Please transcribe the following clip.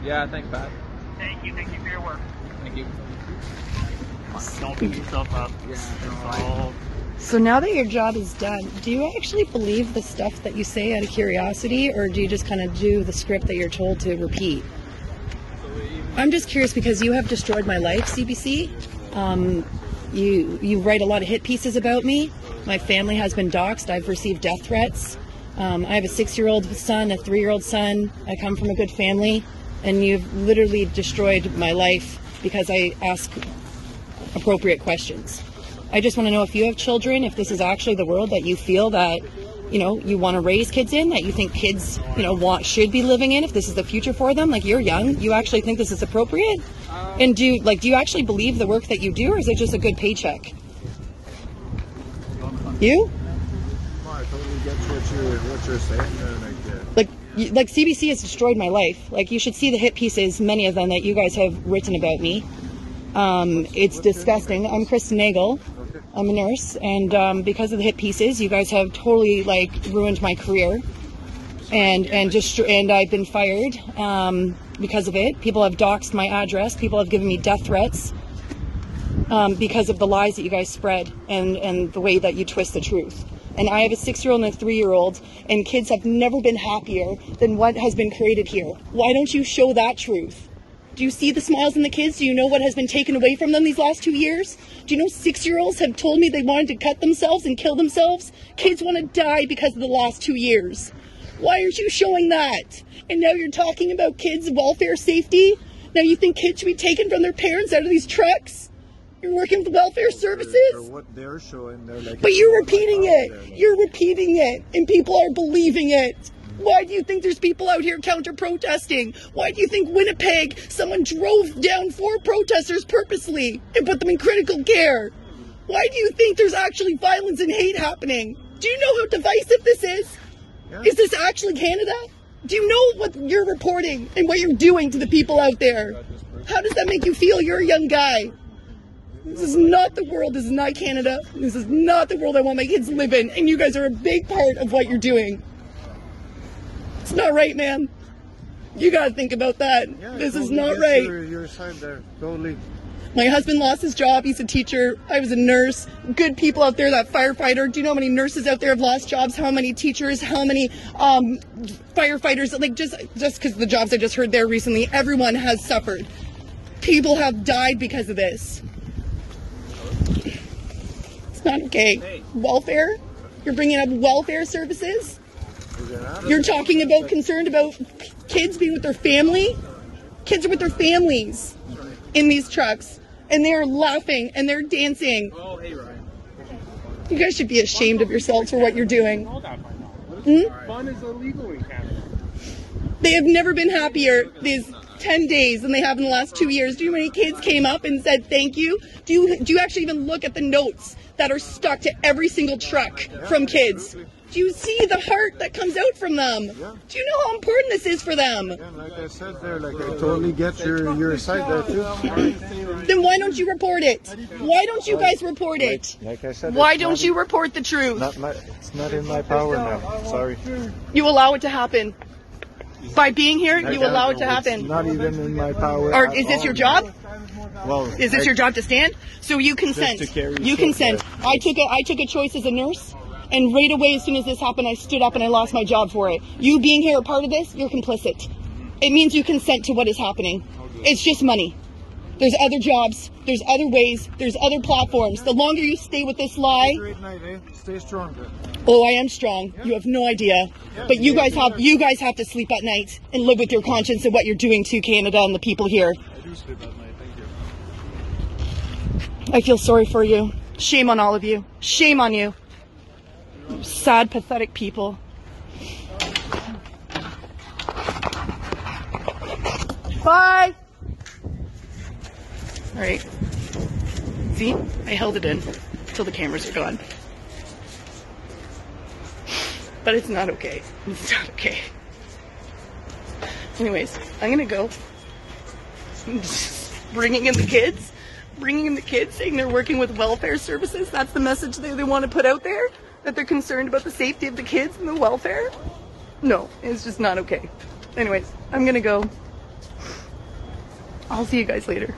Yeah, thanks, Pat. Thank you for your work. Thank you. Don't beat yourself up. Yeah, So now that your job is done, do you actually believe the stuff that you say out of curiosity, or do you just kind of do the script that you're told to repeat? I'm just curious because you have destroyed my life, CBC. You write a lot of hit pieces about me. My family has been doxxed. I've received death threats. I have a 6-year-old son, a 3-year-old son. I come from a good family, and you've literally destroyed my life because I ask appropriate questions. I just want to know if you have children, if this is actually the world that you feel that, you know, you want to raise kids in, that you think kids, you know, should be living in, if this is the future for them. Like, you're young, you actually think this is appropriate? And do you actually believe the work that you do, or is it just a good paycheck? You? I totally get what you're saying there, Like CBC has destroyed my life. Like, you should see the hit pieces, many of them that you guys have written about me. It's disgusting. I'm Kristen Nagle. I'm a nurse, and because of the hit pieces, you guys have totally like ruined my career, and I've been fired because of it. People have doxed my address. People have given me death threats because of the lies that you guys spread and the way that you twist the truth. And I have a 6-year-old and a 3-year-old, and kids have never been happier than what has been created here. Why don't you show that truth? Do you see the smiles in the kids? Do you know what has been taken away from them these last 2 years? Do you know 6-year-olds have told me they wanted to cut themselves and kill themselves? Kids want to die because of the last 2 years. Why aren't you showing that? And now you're talking about kids' welfare safety? Now you think kids should be taken from their parents out of these trucks? You're working with welfare services? For what they're showing, they're like... But you're repeating it. You're repeating it. And people are believing it. Why do you think there's people out here counter-protesting? Why do you think Winnipeg, someone drove down 4 protesters purposely and put them in critical care? Why do you think there's actually violence and hate happening? Do you know how divisive this is? Yeah. Is this actually Canada? Do you know what you're reporting and what you're doing to the people out there? How does that make you feel? You're a young guy. This is not the world. This is not Canada. This is not the world I want my kids to live in. And you guys are a big part of what you're doing. It's not right, man. You gotta think about that. Yeah, this is totally not get right. Your side there, totally. My husband lost his job. He's a teacher. I was a nurse. Good people out there, that firefighter. Do you know how many nurses out there have lost jobs? How many teachers? How many firefighters? Like, just because the jobs I just heard there recently, everyone has suffered. People have died because of this. It's not okay. Welfare? You're bringing up welfare services? You're talking about concerned about kids being with their family? Kids are with their families in these trucks, and they're laughing and they're dancing. Oh, hey, Ryan. You guys should be ashamed of yourselves for what you're doing. Fun is illegal in Canada. They have never been happier these 10 days than they have in the last 2 years. Do you know how many kids came up and said thank you? Do you actually even look at the notes that are stuck to every single truck from kids? Do you see the heart that comes out from them? Yeah. Do you know how important this is for them? Yeah, like I said there, like I totally get your side there too. Then why don't you report it? Why don't you guys report it? Like I said, Why don't you report the truth? It's not in my power now. Sorry. You allow it to happen. By being here, you allow it to It's happen. not even in my power. Or is this your job? Well, Is this your job to stand? So you consent. to carry You stuff, consent. I took a choice as a nurse, and right away as soon as this happened, I stood up and I lost my job for it. You being here a part of this, you're complicit. It means you consent to what is happening. It's just money. There's other jobs, there's other ways, there's other platforms. The longer you stay with this lie, Great night, eh? Stay strong. oh, I am strong. You have no idea. But you guys have to sleep at night and live with your conscience and what you're doing to Canada and the people here. I do sleep at night. Thank you. I feel sorry for you. Shame on all of you. Shame on you. Sad, pathetic people. Bye. All right. See, I held it in till the cameras are gone. But it's not okay. It's not okay. Anyways, I'm gonna go. Bringing in the kids, saying they're working with welfare services. That's the message they want to put out there? That they're concerned about the safety of the kids and the welfare? No, it's just not okay. Anyways, I'm gonna go. I'll see you guys later.